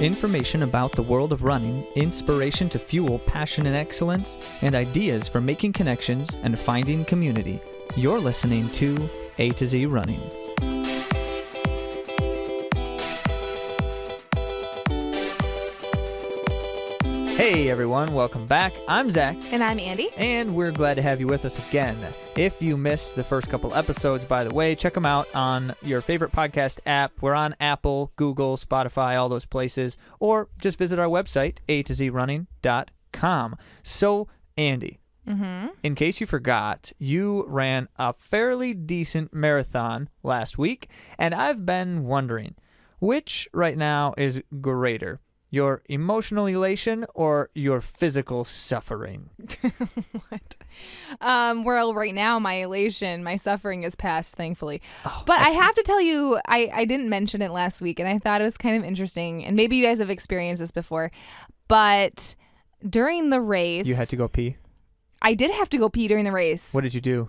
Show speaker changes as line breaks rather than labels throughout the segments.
Information about the world of running, inspiration to fuel passion and excellence, and ideas for making connections and finding community. You're listening to A to Z Running. Hey everyone, welcome back. I'm Zach.
And I'm Andy.
And we're glad to have you with us again. If you missed the first couple episodes, by the way, check them out on your favorite podcast app. We're on Apple, Google, Spotify, all those places. Or just visit our website, AtoZrunning.com. So, Andy, in case you forgot, you ran a fairly decent marathon last week. And I've been wondering, which right now is greater? Your emotional elation or your physical suffering?
What? Well, right now, my elation, my suffering is past, thankfully.
Oh,
but
excellent.
I have to tell you, I didn't mention it last week, and I thought it was kind of interesting. And maybe you guys have experienced this before. But during the race...
You had to go pee?
I did have to go pee during the race.
What did you do?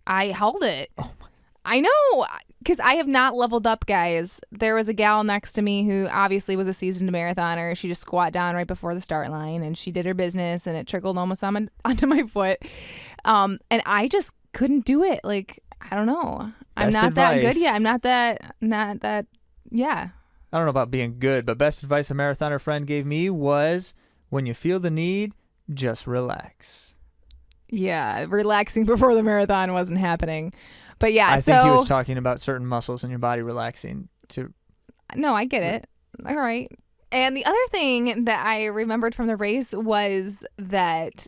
I held it.
Oh my.
I know, because I have not leveled up, guys. There was a gal next to me who obviously was a seasoned marathoner. She just squat down right before the start line, and she did her business, and it trickled almost onto my foot. And I just couldn't do it. Like, I don't know. I'm
Best
not
advice.
that good yet. I'm not that, yeah.
I don't know about being good, but best advice a marathoner friend gave me was, when you feel the need, just relax.
Yeah, relaxing before the marathon wasn't happening. But yeah,
I think he was talking about certain muscles in your body relaxing too.
No, I get it. All right. And the other thing that I remembered from the race was that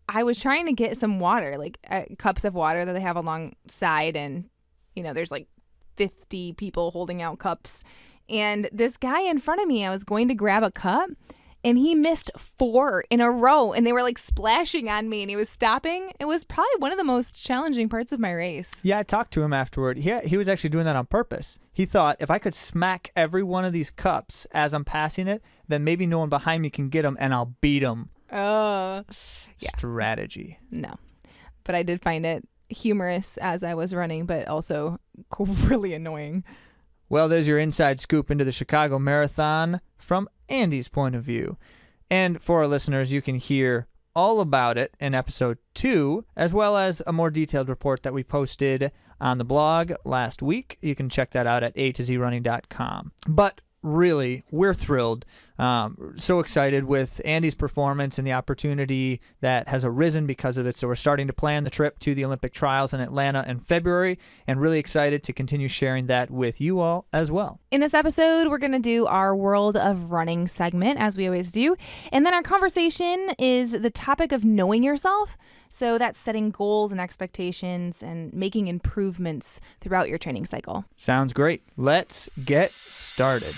I was trying to get some water, like cups of water that they have alongside. And, you know, there's like 50 people holding out cups. And this guy in front of me, I was going to grab a cup. And he missed 4 in a row, and they were like splashing on me, and he was stopping. It was probably one of the most challenging parts of my race.
Yeah, I talked to him afterward. He was actually doing that on purpose. He thought, if I could smack every one of these cups as I'm passing it, then maybe no one behind me can get them, and I'll beat them.
Yeah.
Strategy.
No. But I did find it humorous as I was running, but also really annoying.
Well, there's your inside scoop into the Chicago Marathon from Andy's point of view. And for our listeners, you can hear all about it in episode 2, as well as a more detailed report that we posted on the blog last week. You can check that out at AtoZrunning.com. But really, we're thrilled, so excited with Andy's performance and the opportunity that has arisen because of it. So we're starting to plan the trip to the Olympic trials in Atlanta in February, and really excited to continue sharing that with you all as well.
In this episode, we're going to do our World of Running segment, as we always do. And then our conversation is the topic of knowing yourself. So that's setting goals and expectations and making improvements throughout your training cycle.
Sounds great. Let's get started.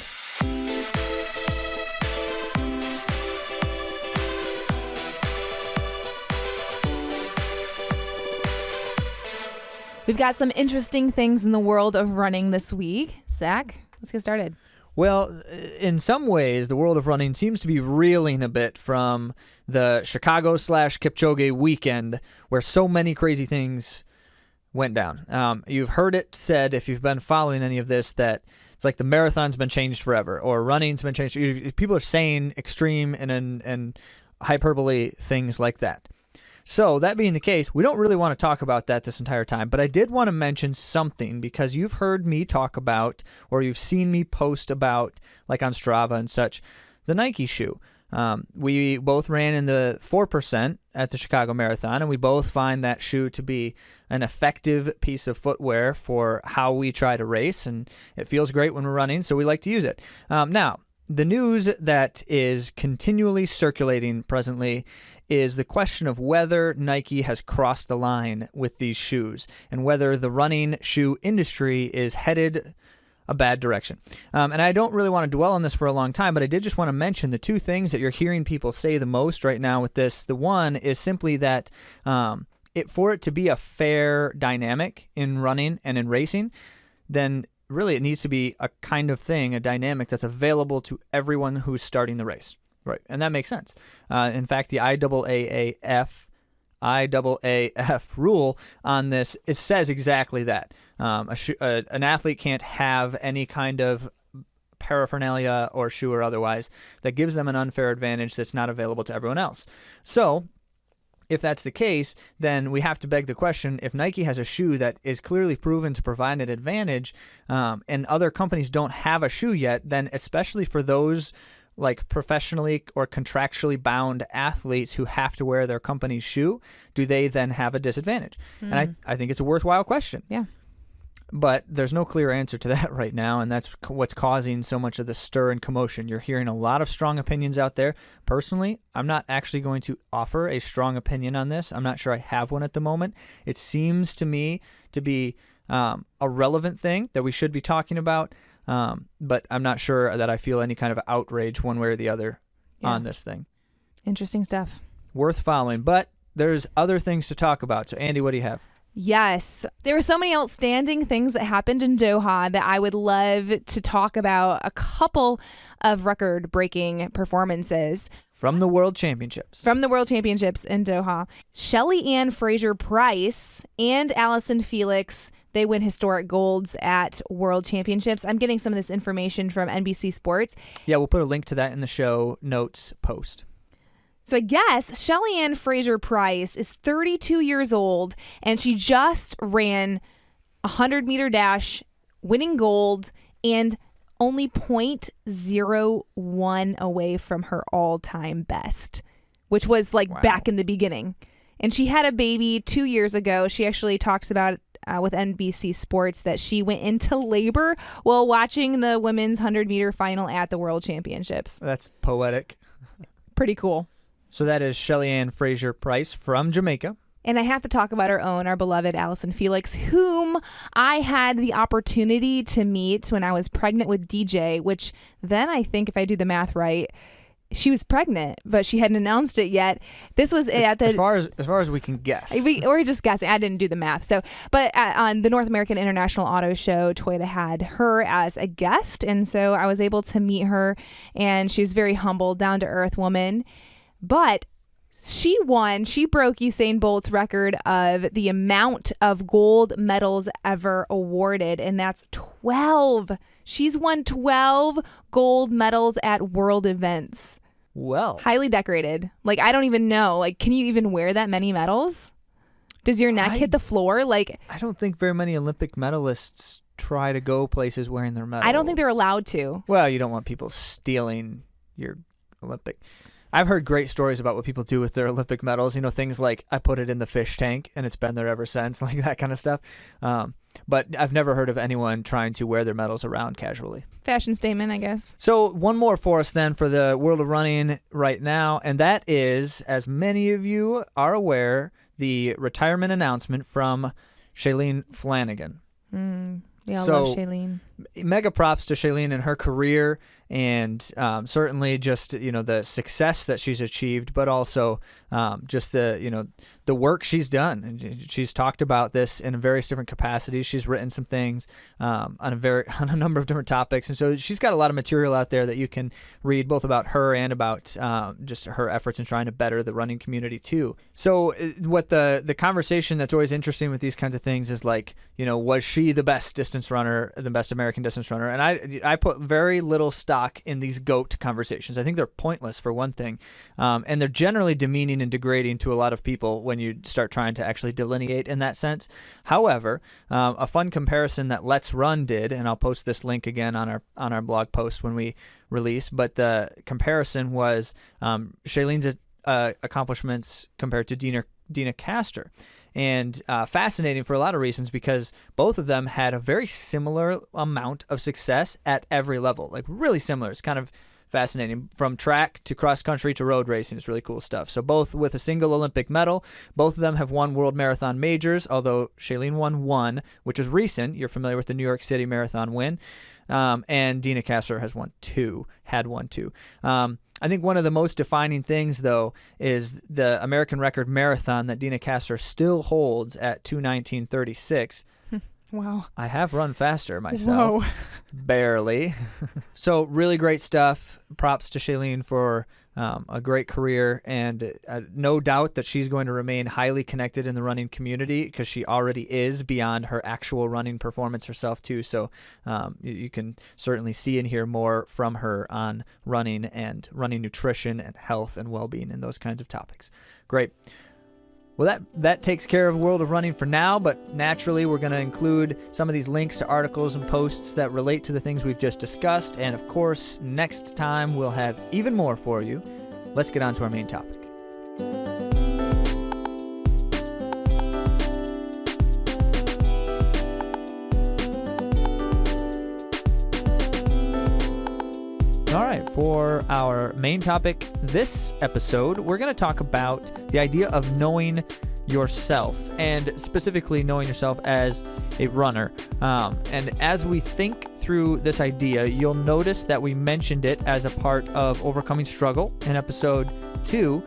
We've got some interesting things in the world of running this week. Zach, let's get started.
Well, in some ways, the world of running seems to be reeling a bit from the Chicago/Kipchoge weekend, where so many crazy things went down. You've heard it said, if you've been following any of this, that it's like the marathon's been changed forever, or running's been changed. People are saying extreme and hyperbole things like that. So that being the case, we don't really want to talk about that this entire time, but I did want to mention something because you've heard me talk about, or you've seen me post about, like on Strava and such, the Nike shoe. We both ran in the 4% at the Chicago Marathon, and we both find that shoe to be an effective piece of footwear for how we try to race, and it feels great when we're running, so we like to use it. Now, the news that is continually circulating presently is the question of whether Nike has crossed the line with these shoes and whether the running shoe industry is headed a bad direction. And I don't really want to dwell on this for a long time, but I did just want to mention the two things that you're hearing people say the most right now with this. The one is simply that for it to be a fair dynamic in running and in racing, then really it needs to be a kind of thing, a dynamic that's available to everyone who's starting the race. Right, and that makes sense. In fact, the IAAF rule on this, it says exactly that. An athlete can't have any kind of paraphernalia or shoe or otherwise that gives them an unfair advantage that's not available to everyone else. So if that's the case, then we have to beg the question, if Nike has a shoe that is clearly proven to provide an advantage, and other companies don't have a shoe yet, then especially for those like professionally or contractually bound athletes who have to wear their company's shoe, do they then have a disadvantage? And I think it's a worthwhile question.
Yeah.
But there's no clear answer to that right now, and that's what's causing so much of the stir and commotion. You're hearing a lot of strong opinions out there. Personally, I'm not actually going to offer a strong opinion on this. I'm not sure I have one at the moment. It seems to me to be a relevant thing that we should be talking about, but I'm not sure that I feel any kind of outrage one way or the other on this thing.
Interesting stuff.
Worth following, but there's other things to talk about. So, Andy, what do you have?
Yes. There were so many outstanding things that happened in Doha that I would love to talk about. A couple of record-breaking performances.
From the World Championships.
From the World Championships in Doha. Shelly Ann Fraser-Price and Allison Felix, they win historic golds at World Championships. I'm getting some of this information from NBC Sports.
Yeah, we'll put a link to that in the show notes post.
So I guess Shelly Ann Fraser-Price is 32 years old, and she just ran a 100-meter dash, winning gold, and only 0.01 away from her all-time best, which was like back in the beginning. And she had a baby 2 years ago. She actually talks about with NBC Sports that she went into labor while watching the women's 100-meter final at the World Championships.
That's poetic.
Pretty cool.
So that is Shelly Ann Fraser-Price from Jamaica.
And I have to talk about our beloved Allison Felix, whom I had the opportunity to meet when I was pregnant with DJ, which then I think if I do the math right, she was pregnant, but she hadn't announced it yet. This was at the...
As far as we can guess.
We're just guessing. I didn't do the math. So, but on the North American International Auto Show, Toyota had her as a guest. And so I was able to meet her, and she was very humble, down-to-earth woman. But she broke Usain Bolt's record of the amount of gold medals ever awarded, and that's 12. She's won 12 gold medals at world events.
Well.
Highly decorated. Like, I don't even know. Like, can you even wear that many medals? Does your neck hit the floor? Like,
I don't think very many Olympic medalists try to go places wearing their medals.
I don't think they're allowed to.
Well, you don't want people stealing your Olympic... I've heard great stories about what people do with their Olympic medals. You know, things like I put it in the fish tank and it's been there ever since, like that kind of stuff. But I've never heard of anyone trying to wear their medals around casually.
Fashion statement, I guess.
So one more for us then for the world of running right now, and that is, as many of you are aware, the retirement announcement from Shailene Flanagan.
Yeah, I love Shailene.
Mega props to Shailene and her career, and certainly just the success that she's achieved, but also just the work she's done. And she's talked about this in various different capacities. She's written some things on a number of different topics, and so she's got a lot of material out there that you can read both about her and about just her efforts in trying to better the running community too. So what the conversation that's always interesting with these kinds of things is like, was she the best distance runner, the best American distance runner? And I put very little stock in these GOAT conversations. I think they're pointless for one thing, and they're generally demeaning and degrading to a lot of people when you start trying to actually delineate in that sense. However, a fun comparison that Let's Run did, and I'll post this link again on our blog post when we release, but the comparison was Shailene's accomplishments compared to Dina Castor. And fascinating for a lot of reasons, because both of them had a very similar amount of success at every level, like really similar. It's kind of fascinating, from track to cross country to road racing. It's really cool stuff. So both with a single Olympic medal, both of them have won World Marathon Majors, although Shailene won one, which is recent. You're familiar with the New York City Marathon win. And Dina Castor had won two. I think one of the most defining things, though, is the American record marathon that Dina Castor still holds at 2:19:36.
Wow.
I have run faster myself.
Whoa.
Barely. So really great stuff. Props to Shailene for a great career, and no doubt that she's going to remain highly connected in the running community because she already is beyond her actual running performance herself too. So you can certainly see and hear more from her on running and running nutrition and health and well-being and those kinds of topics. Great. Well, that takes care of World of Running for now, but naturally we're going to include some of these links to articles and posts that relate to the things we've just discussed. And of course, next time we'll have even more for you. Let's get on to our main topic. All right, for our main topic this episode, we're going to talk about the idea of knowing yourself, and specifically knowing yourself as a runner. And as we think through this idea, you'll notice that we mentioned it as a part of Overcoming Struggle in episode 2.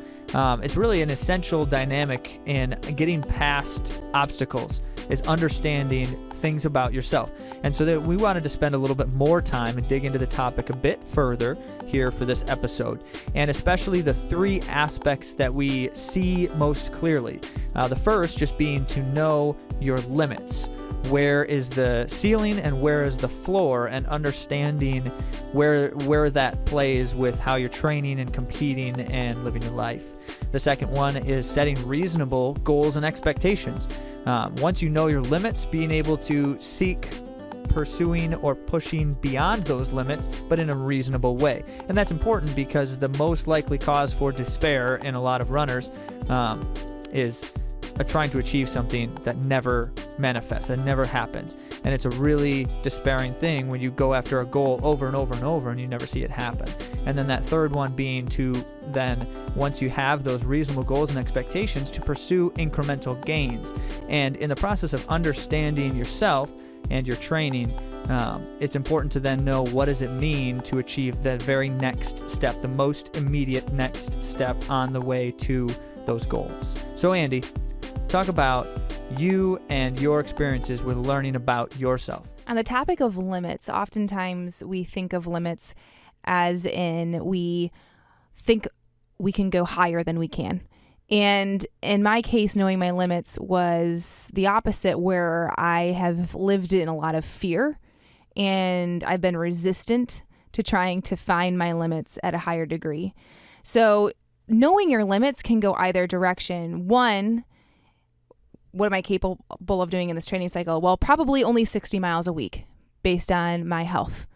It's really an essential dynamic in getting past obstacles, is understanding things about yourself. And so that we wanted to spend a little bit more time and dig into the topic a bit further here for this episode, and especially the 3 aspects that we see most clearly. The first just being to know your limits. Where is the ceiling and where is the floor, and understanding where that plays with how you're training and competing and living your life. The second one is setting reasonable goals and expectations. Once you know your limits, being able to seek pursuing or pushing beyond those limits, but in a reasonable way. And that's important because the most likely cause for despair in a lot of runners is trying to achieve something that never manifests, that never happens. And it's a really despairing thing when you go after a goal over and over and over and you never see it happen. And then that third one being to then, once you have those reasonable goals and expectations, to pursue incremental gains. And in the process of understanding yourself and your training, it's important to then know what does it mean to achieve that very next step, the most immediate next step on the way to those goals. So Andy, talk about you and your experiences with learning about yourself.
On the topic of limits, oftentimes we think of limits as in we think we can go higher than we can. And in my case, knowing my limits was the opposite, where I have lived in a lot of fear and I've been resistant to trying to find my limits at a higher degree. So knowing your limits can go either direction. One, what am I capable of doing in this training cycle? Well, probably only 60 miles a week based on my health.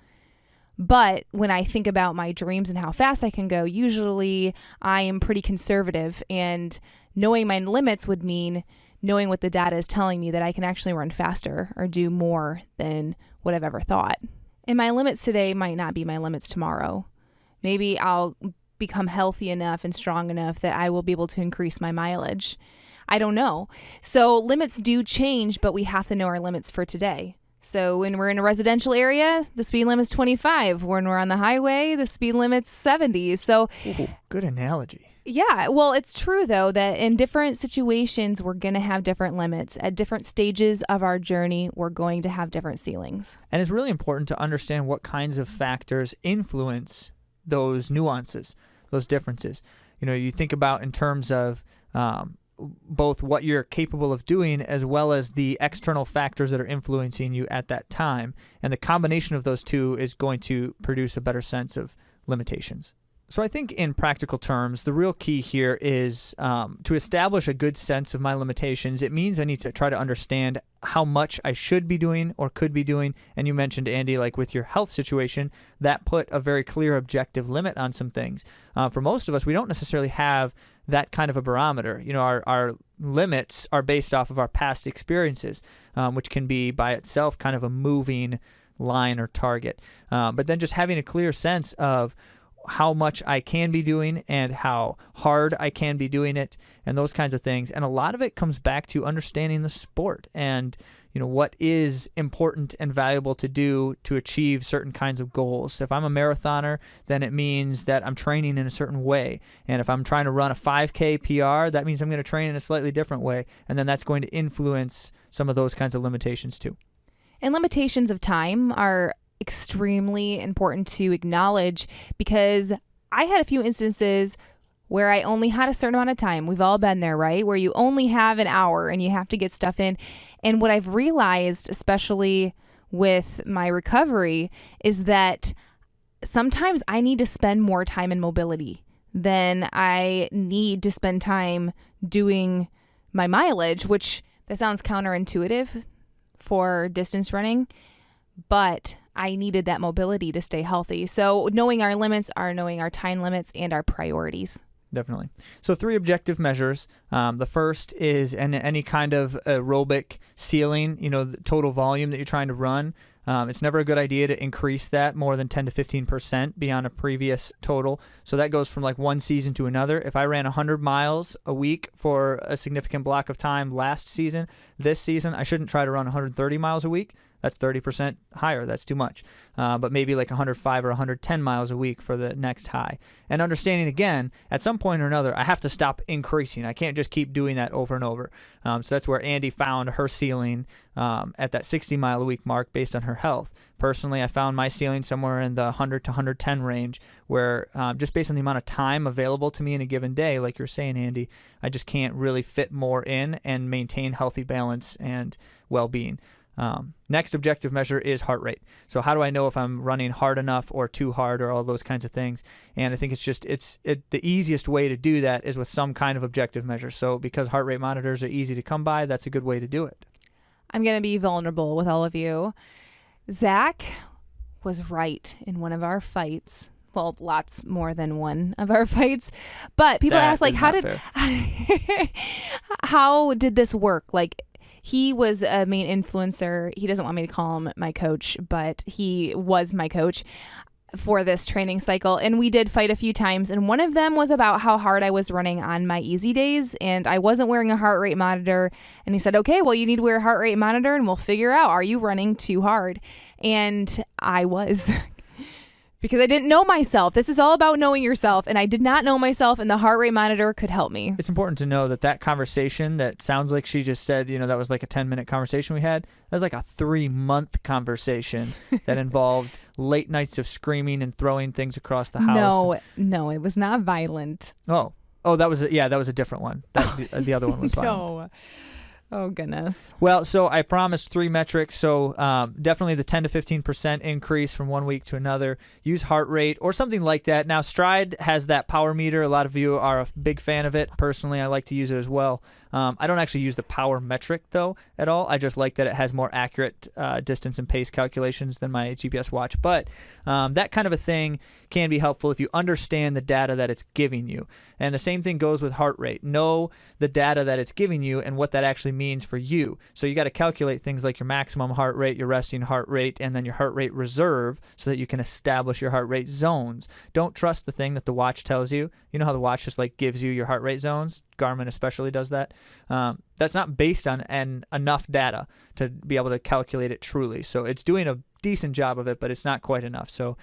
But when I think about my dreams and how fast I can go, usually I am pretty conservative, and knowing my limits would mean knowing what the data is telling me, that I can actually run faster or do more than what I've ever thought. And my limits today might not be my limits tomorrow. Maybe I'll become healthy enough and strong enough that I will be able to increase my mileage. I don't know. So limits do change, but we have to know our limits for today. So when we're in a residential area, the speed limit's 25. When we're on the highway, the speed limit's 70. So
Ooh, good analogy.
Yeah, well, it's true, though, that in different situations, we're going to have different limits. At different stages of our journey, we're going to have different ceilings.
And it's really important to understand what kinds of factors influence those nuances, those differences. You know, you think about in terms of both what you're capable of doing as well as the external factors that are influencing you at that time. And the combination of those two is going to produce a better sense of limitations. So I think in practical terms, the real key here is to establish a good sense of my limitations. It means I need to try to understand how much I should be doing or could be doing. And you mentioned, Andy, like with your health situation, that put a very clear objective limit on some things. For most of us, we don't necessarily have that kind of a barometer. You know, our limits are based off of our past experiences, which can be by itself kind of a moving line or target. But then just having a clear sense of how much I can be doing and how hard I can be doing it and those kinds of things. And a lot of it comes back to understanding the sport and, you know, what is important and valuable to do to achieve certain kinds of goals. If I'm a marathoner, then it means that I'm training in a certain way. And if I'm trying to run a 5K PR, that means I'm going to train in a slightly different way. And then that's going to influence some of those kinds of limitations too.
And limitations of time are extremely important to acknowledge, because I had a few instances where I only had a certain amount of time. We've all been there, right? Where you only have an hour and you have to get stuff in. And what I've realized, especially with my recovery, is that sometimes I need to spend more time in mobility than I need to spend time doing my mileage, which that sounds counterintuitive for distance running, but I needed that mobility to stay healthy. So knowing our limits are knowing our time limits and our priorities.
Definitely. So 3 objective measures. The first is any kind of aerobic ceiling, the total volume that you're trying to run. It's never a good idea to increase that more than 10 to 15% beyond a previous total. So that goes from like one season to another. If I ran 100 miles a week for a significant block of time last season, this season I shouldn't try to run 130 miles a week. That's 30% higher. That's too much. But maybe like 105 or 110 miles a week for the next high. And understanding, again, at some point or another, I have to stop increasing. I can't just keep doing that over and over. So that's where Andy found her ceiling at that 60-mile-a-week mark based on her health. Personally, I found my ceiling somewhere in the 100 to 110 range where just based on the amount of time available to me in a given day, like you're saying, Andy, I just can't really fit more in and maintain healthy balance and well-being. Next objective measure is heart rate. So how do I know if I'm running hard enough or too hard or all those kinds of things? And I think the easiest way to do that is with some kind of objective measure. So because heart rate monitors are easy to come by, that's a good way to do it.
I'm going to be vulnerable with all of you. Zach was right in one of our fights. Well, lots more than one of our fights. But people ask, like, how did this work? Like, he was a main influencer. He doesn't want me to call him my coach, but he was my coach for this training cycle. And we did fight a few times. And one of them was about how hard I was running on my easy days. And I wasn't wearing a heart rate monitor. And he said, okay, well, you need to wear a heart rate monitor and we'll figure out, are you running too hard? And I was. Because I didn't know myself. This is all about knowing yourself. And I did not know myself, and the heart rate monitor could help me.
It's important to know that conversation that sounds like she just said, that was like a 10-minute conversation we had. That was like a 3-month conversation that involved late nights of screaming and throwing things across the house.
No, it was not violent.
Oh, that was a different one. The other one was violent.
No. Oh, goodness.
Well, so I promised 3 metrics. So definitely the 10 to 15% increase from one week to another. Use heart rate or something like that. Now, Stride has that power meter. A lot of you are a big fan of it. Personally, I like to use it as well. I don't actually use the power metric, though, at all. I just like that it has more accurate distance and pace calculations than my GPS watch. But that kind of a thing can be helpful if you understand the data that it's giving you. And the same thing goes with heart rate. Know the data that it's giving you and what that actually means for you. So you got to calculate things like your maximum heart rate, your resting heart rate, and then your heart rate reserve so that you can establish your heart rate zones. Don't trust the thing that the watch tells you. You know how the watch just like gives you your heart rate zones? Garmin especially does that. That's not based on enough data to be able to calculate it truly. So it's doing a decent job of it, but it's not quite enough. So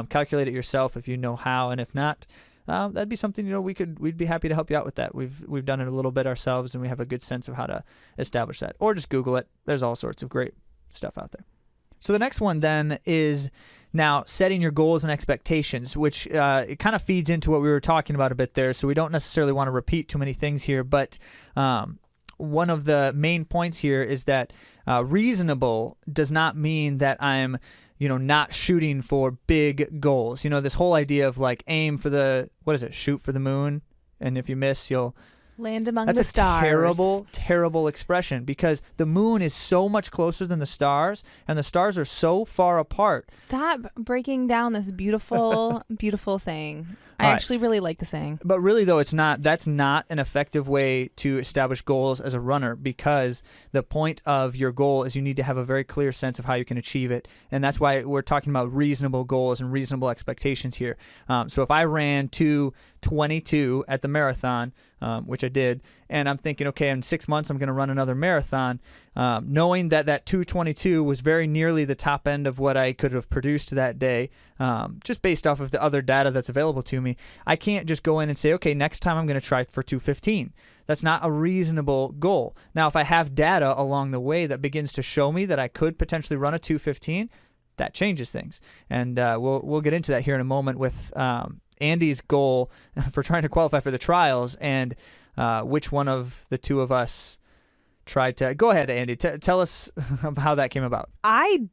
calculate it yourself if you know how, and if not, that'd be something we'd be happy to help you out with that. We've done it a little bit ourselves, and we have a good sense of how to establish that. Or just Google it. There's all sorts of great stuff out there. So the next one then is now setting your goals and expectations, which it kind of feeds into what we were talking about a bit there. So we don't necessarily want to repeat too many things here, but one of the main points here is that reasonable does not mean that I'm not shooting for big goals. This whole idea of like aim for shoot for the moon, and if you miss, you'll
land among the stars.
That's a terrible, terrible expression because the moon is so much closer than the stars, and the stars are so far apart.
Stop breaking down this beautiful, beautiful saying. I actually really like the saying.
But really, though, that's not an effective way to establish goals as a runner, because the point of your goal is you need to have a very clear sense of how you can achieve it. And that's why we're talking about reasonable goals and reasonable expectations here. So if I ran 2:22 at the marathon, which I did, and I'm thinking, okay, in 6 months I'm going to run another marathon, knowing that 2:22 was very nearly the top end of what I could have produced that day, just based off of the other data that's available to me, I can't just go in and say, okay, next time I'm going to try for 2:15. That's not a reasonable goal. Now, if I have data along the way that begins to show me that I could potentially run a 2:15, that changes things. And we'll get into that here in a moment with Andy's goal for trying to qualify for the trials, and which one of the two of us tried to. Go ahead, Andy. Tell us how that came about.
I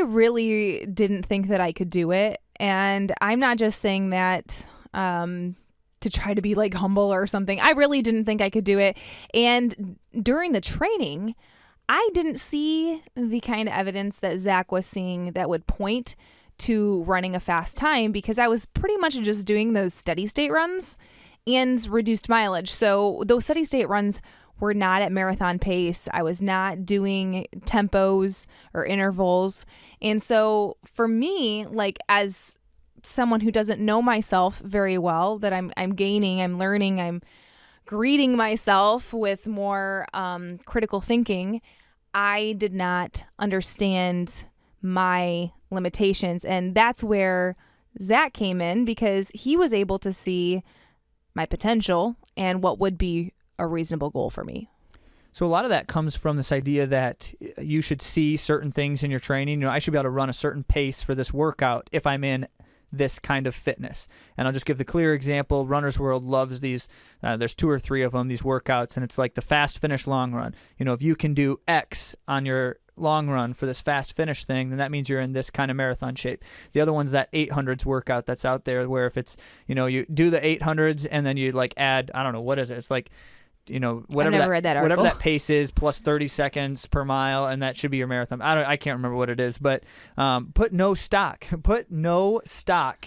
really didn't think that I could do it, and I'm not just saying that to try to be like humble or something. I really didn't think I could do it, and during the training, I didn't see the kind of evidence that Zach was seeing that would point to running a fast time, because I was pretty much just doing those steady state runs and reduced mileage. So those steady state runs were not at marathon pace. I was not doing tempos or intervals. And so for me, like as someone who doesn't know myself very well, that I'm gaining, I'm learning, I'm greeting myself with more critical thinking, I did not understand my limitations. And that's where Zach came in, because he was able to see my potential and what would be a reasonable goal for me.
So a lot of that comes from this idea that you should see certain things in your training. You know, I should be able to run a certain pace for this workout if I'm in this kind of fitness. And I'll just give the clear example. Runner's World loves these. There's 2 or 3 of them, these workouts, and it's like the fast finish long run. You know, if you can do X on your long run for this fast finish thing, then that means you're in this kind of marathon shape. The other one's that 800s workout that's out there, where if it's, you know, you do the 800s and then you like add, I don't know, what is it? It's like, you know, whatever that pace is plus 30 seconds per mile, and that should be your marathon. I can't remember what it is, but put no stock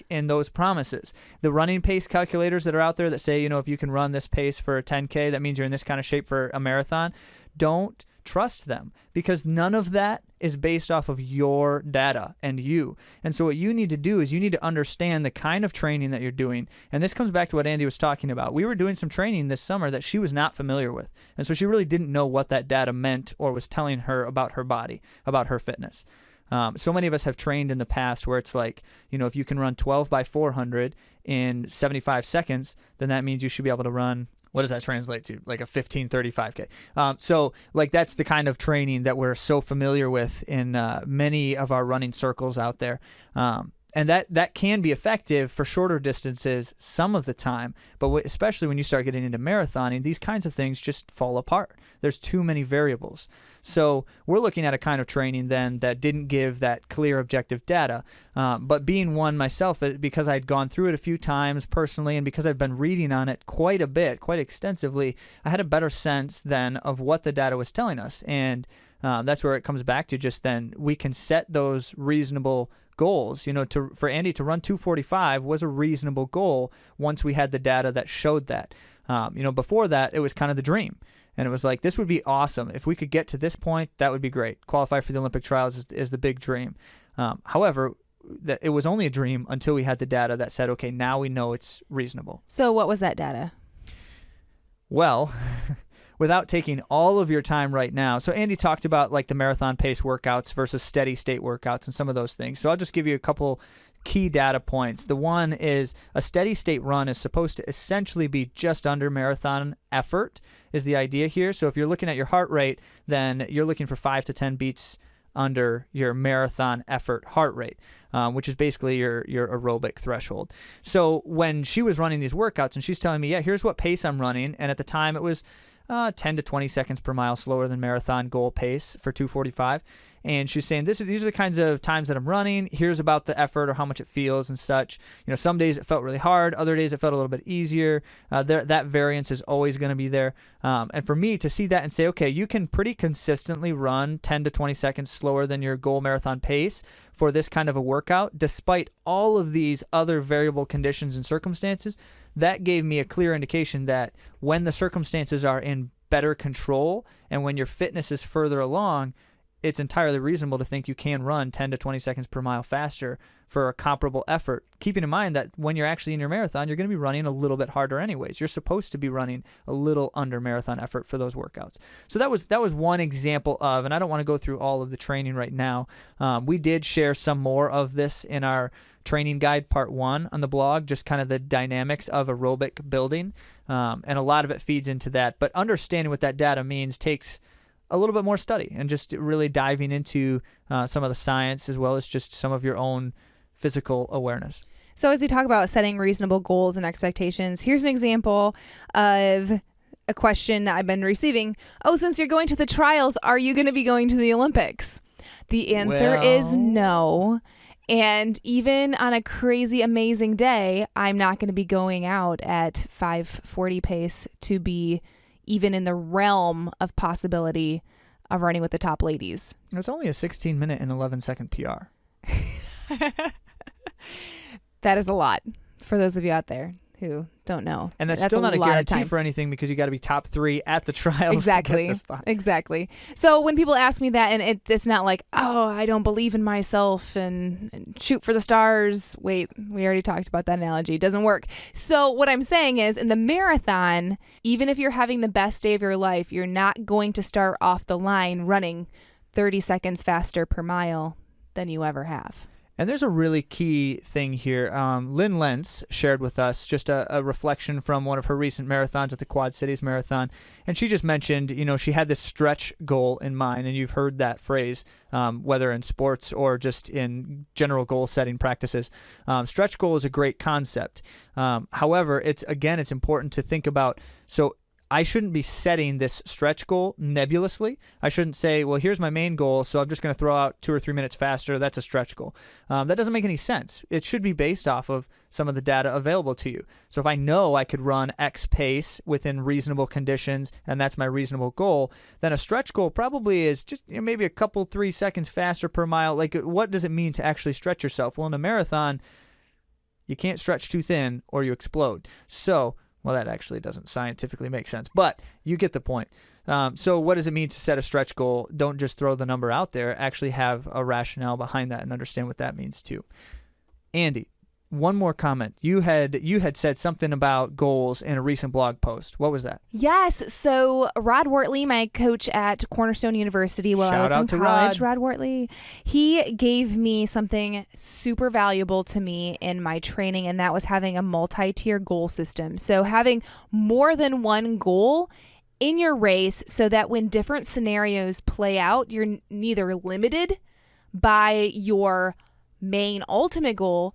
in those promises. The running pace calculators that are out there that say, you know, if you can run this pace for a 10K, that means you're in this kind of shape for a marathon. Don't trust them, because none of that is based off of your data and you. And so what you need to do is you need to understand the kind of training that you're doing. And this comes back to what Andy was talking about. We were doing some training this summer that she was not familiar with. And so she really didn't know what that data meant or was telling her about her body, about her fitness. So many of us have trained in the past where it's like, you know, if you can run 12 by 400 in 75 seconds, then that means you should be able to run, what does that translate to? Like a 1535K. So like that's the kind of training that we're so familiar with in many of our running circles out there. And that can be effective for shorter distances some of the time, but especially when you start getting into marathoning, these kinds of things just fall apart. There's too many variables. So we're looking at a kind of training then that didn't give that clear objective data. But being one myself, because I'd gone through it a few times personally, and because I've been reading on it quite a bit, quite extensively, I had a better sense then of what the data was telling us. And that's where it comes back to just then we can set those reasonable goals. You know, for Andy to run 2:45 was a reasonable goal once we had the data that showed that. You know, before that, it was kind of the dream. And it was like, this would be awesome. If we could get to this point, that would be great. Qualify for the Olympic trials is the big dream. However, that it was only a dream until we had the data that said, okay, now we know it's reasonable.
So what was that data?
Well, without taking all of your time right now. So Andy talked about like the marathon pace workouts versus steady state workouts and some of those things. So I'll just give you a couple key data points. The one is a steady state run is supposed to essentially be just under marathon effort is the idea here. So if you're looking at your heart rate, then you're looking for 5 to 10 beats under your marathon effort heart rate, which is basically your aerobic threshold. So when she was running these workouts and she's telling me, yeah, here's what pace I'm running. And at the time it was 10 to 20 seconds per mile slower than marathon goal pace for 2:45. And she's saying, these are the kinds of times that I'm running. Here's about the effort or how much it feels and such. You know, some days it felt really hard. Other days it felt a little bit easier. That variance is always going to be there. And for me to see that and say, okay, you can pretty consistently run 10 to 20 seconds slower than your goal marathon pace for this kind of a workout, despite all of these other variable conditions and circumstances, that gave me a clear indication that when the circumstances are in better control and when your fitness is further along, it's entirely reasonable to think you can run 10 to 20 seconds per mile faster for a comparable effort, keeping in mind that when you're actually in your marathon, you're going to be running a little bit harder anyways. You're supposed to be running a little under marathon effort for those workouts. So that was one example of, and I don't want to go through all of the training right now. We did share some more of this in our training guide part 1 on the blog, just kind of the dynamics of aerobic building. And a lot of it feeds into that. But understanding what that data means takes a little bit more study and just really diving into some of the science as well as just some of your own physical awareness.
So as we talk about setting reasonable goals and expectations, here's an example of a question that I've been receiving. Oh, since you're going to the trials, are you going to be going to the Olympics? The answer is no. And even on a crazy, amazing day, I'm not going to be going out at 5:40 pace to be even in the realm of possibility of running with the top ladies.
It's only a 16-minute and 11-second PR.
That is a lot for those of you out there who don't know.
And that's still not a guarantee for anything because you got to be top 3 at the trials to get the spot.
Exactly. So when people ask me that, and it's not like, oh, I don't believe in myself and shoot for the stars. Wait, we already talked about that analogy. It doesn't work. So what I'm saying is in the marathon, even if you're having the best day of your life, you're not going to start off the line running 30 seconds faster per mile than you ever have.
And there's a really key thing here. Lynn Lentz shared with us just a reflection from one of her recent marathons at the Quad Cities Marathon. And she just mentioned, she had this stretch goal in mind. And you've heard that phrase, whether in sports or just in general goal setting practices. Stretch goal is a great concept. However, it's important to think about. So I shouldn't be setting this stretch goal nebulously. I shouldn't say, well, here's my main goal, so I'm just going to throw out 2 or 3 minutes faster. That's a stretch goal. That doesn't make any sense. It should be based off of some of the data available to you. So if I know I could run X pace within reasonable conditions, and that's my reasonable goal, then a stretch goal probably is just maybe a couple 3 seconds faster per mile. Like, what does it mean to actually stretch yourself? Well, in a marathon, you can't stretch too thin or you explode. So, well, that actually doesn't scientifically make sense, but you get the point. So what does it mean to set a stretch goal? Don't just throw the number out there. Actually have a rationale behind that and understand what that means too. Andy, one more comment. You had said something about goals in a recent blog post. What was that?
Yes. So Rod Wortley, my coach at Cornerstone University while I was in college, Rod Wortley, he gave me something super valuable to me in my training, and that was having a multi-tier goal system. So having more than one goal in your race so that when different scenarios play out, you're neither limited by your main ultimate goal,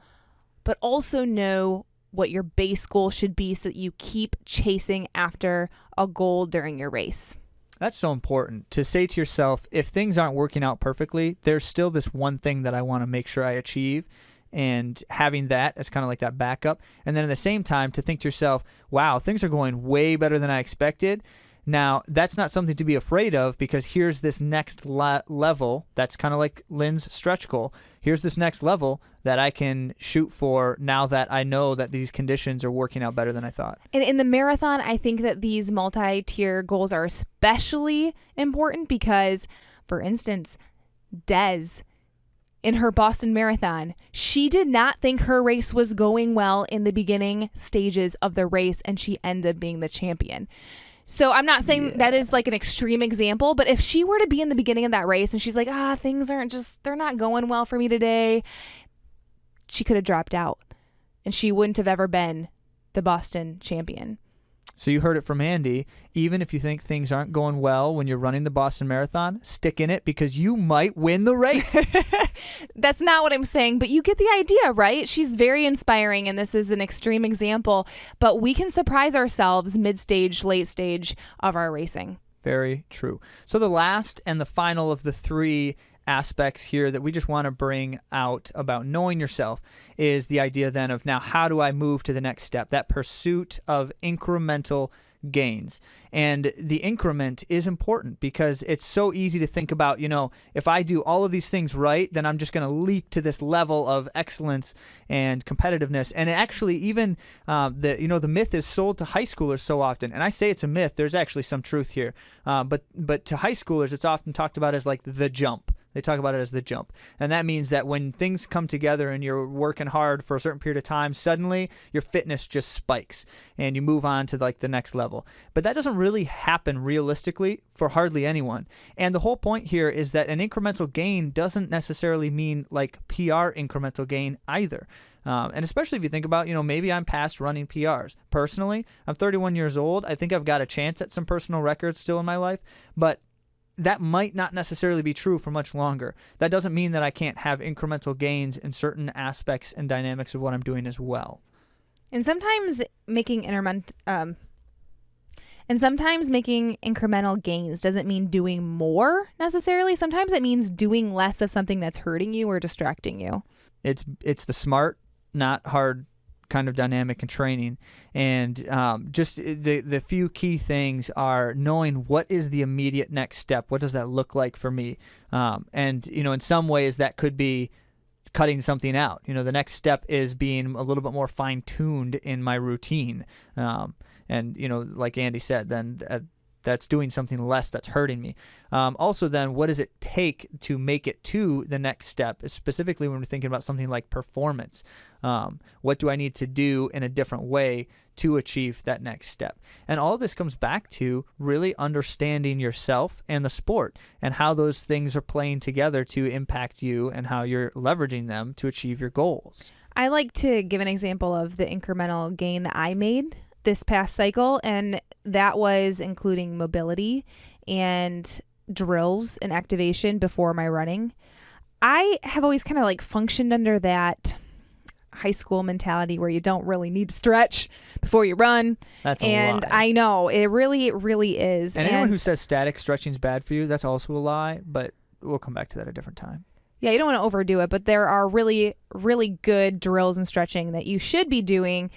but also know what your base goal should be so that you keep chasing after a goal during your race.
That's so important to say to yourself, if things aren't working out perfectly, there's still this one thing that I want to make sure I achieve, and having that as kind of like that backup. And then at the same time to think to yourself, wow, things are going way better than I expected. Now, that's not something to be afraid of because here's this next level. That's kind of like Lynn's stretch goal. Here's this next level that I can shoot for now that I know that these conditions are working out better than I thought.
And in the marathon, I think that these multi-tier goals are especially important because, for instance, Des, in her Boston Marathon, she did not think her race was going well in the beginning stages of the race, and she ended up being the champion. So I'm not saying that is like an extreme example, but if she were to be in the beginning of that race and she's like, things aren't they're not going well for me today, she could have dropped out and she wouldn't have ever been the Boston champion.
So you heard it from Andy. Even if you think things aren't going well when you're running the Boston Marathon, stick in it because you might win the race.
That's not what I'm saying, but you get the idea, right? She's very inspiring, and this is an extreme example, but we can surprise ourselves mid-stage, late stage of our racing.
Very true. So the last and the final of the 3 aspects here that we just want to bring out about knowing yourself is the idea then of now how do I move to the next step, that pursuit of incremental gains. And the increment is important because it's so easy to think about, if I do all of these things right, then I'm just going to leap to this level of excellence and competitiveness. And actually even the myth is sold to high schoolers so often. And I say it's a myth. There's actually some truth here. But to high schoolers, it's often talked about as like the jump. They talk about it as the jump. And that means that when things come together and you're working hard for a certain period of time, suddenly your fitness just spikes and you move on to like the next level. But that doesn't really happen realistically for hardly anyone. And the whole point here is that an incremental gain doesn't necessarily mean like PR incremental gain either. And especially if you think about, maybe I'm past running PRs. Personally, I'm 31 years old. I think I've got a chance at some personal records still in my life, but that might not necessarily be true for much longer. That doesn't mean that I can't have incremental gains in certain aspects and dynamics of what I'm doing as well.
And sometimes making incremental gains doesn't mean doing more necessarily. Sometimes it means doing less of something that's hurting you or distracting you.
It's the smart, not hard kind of dynamic in training. And just the few key things are knowing what is the immediate next step. What does that look like for me? And, in some ways that could be cutting something out. The next step is being a little bit more fine-tuned in my routine. And, like Andy said, then that's doing something less that's hurting me. Also, then, what does it take to make it to the next step, specifically when we're thinking about something like performance? What do I need to do in a different way to achieve that next step? And all of this comes back to really understanding yourself and the sport and how those things are playing together to impact you and how you're leveraging them to achieve your goals.
I like to give an example of the incremental gain that I made this past cycle, and that was including mobility and drills and activation before my running. I have always kind of like functioned under that high school mentality where you don't really need to stretch before you run.
That's a
and
lie.
I know it really is.
And anyone who says static stretching is bad for you, that's also a lie, but we'll come back to that at a different time.
Yeah, you don't want to overdo it, but there are really, really good drills and stretching that you should be doing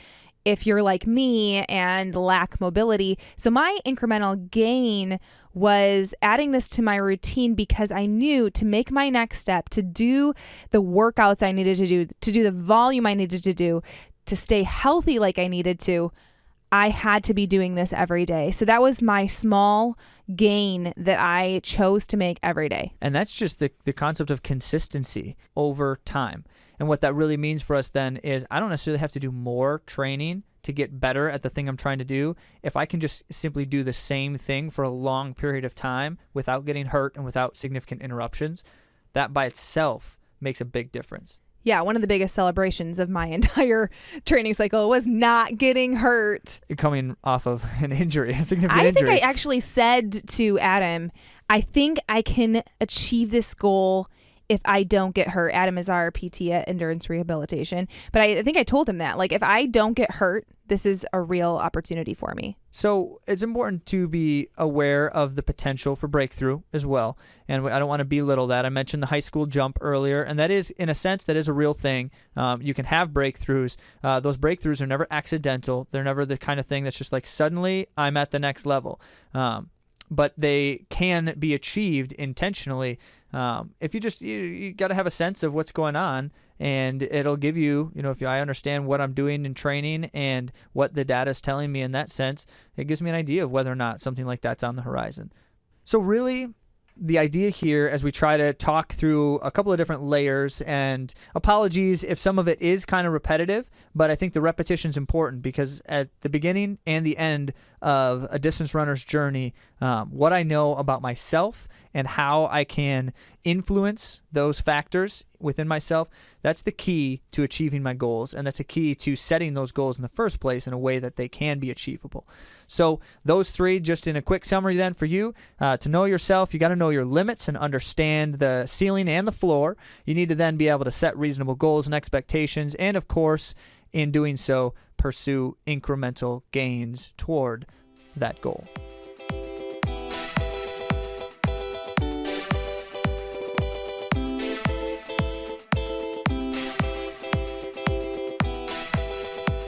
if you're like me and lack mobility. So my incremental gain was adding this to my routine because I knew to make my next step, to do the workouts I needed to do the volume I needed to do, to stay healthy like I needed to, I had to be doing this every day. So that was my small gain that I chose to make every day.
And that's just the concept of consistency over time. And what that really means for us then is I don't necessarily have to do more training to get better at the thing I'm trying to do. If I can just simply do the same thing for a long period of time without getting hurt and without significant interruptions, that by itself makes a big difference.
Yeah, one of the biggest celebrations of my entire training cycle was not getting hurt.
Coming off of an injury, a significant
I
injury.
think I actually said to Adam, I think I can achieve this goal if I don't get hurt. Adam is our PT at Endurance Rehabilitation. But I think I told him that, like, if I don't get hurt, this is a real opportunity for me.
So it's important to be aware of the potential for breakthrough as well. And I don't want to belittle that. I mentioned the high school jump earlier, and that is, in a sense, that is a real thing. You can have breakthroughs. Those breakthroughs are never accidental. They're never the kind of thing that's just like, suddenly I'm at the next level. But they can be achieved intentionally if you got to have a sense of what's going on, and it'll give you, if I understand what I'm doing in training and what the data is telling me in that sense, it gives me an idea of whether or not something like that's on the horizon. So really, the idea here, as we try to talk through a couple of different layers, and apologies if some of it is kind of repetitive, but I think the repetition is important because at the beginning and the end of a distance runner's journey, what I know about myself and how I can influence those factors within myself, that's the key to achieving my goals, and that's a key to setting those goals in the first place in a way that they can be achievable. So those three, just in a quick summary then for you, to know yourself, you got to know your limits and understand the ceiling and the floor. You need to then be able to set reasonable goals and expectations, and of course, in doing so, pursue incremental gains toward that goal.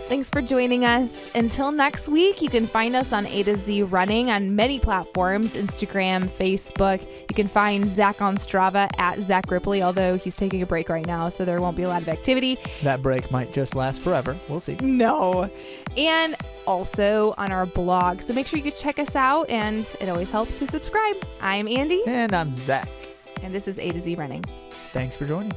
Thanks for joining us. Until next week, you can find us on AtoZrunning on many platforms, Instagram, Facebook. You can find Zach on Strava at Zach Ripley, although he's taking a break right now, so there won't be a lot of activity.
That break might just last forever. We'll see.
No. And also on our blog. So make sure you can check us out, and it always helps to subscribe. I'm Andy.
And I'm Zach.
And this is AtoZrunning.
Thanks for joining.